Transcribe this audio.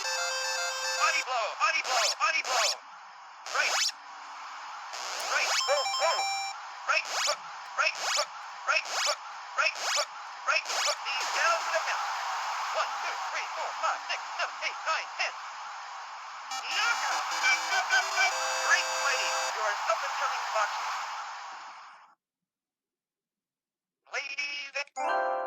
right. Body blow, body blow, body blow. Right. Right, whoa, whoa. Right hook, right hook, right hook, right hook, right hook. Knees down to the mat. 1, 2, 3, 4, 5, 6, 7, 8, 9, 10. Knockout. Great fighting. You're an up-and-coming boxer. Please.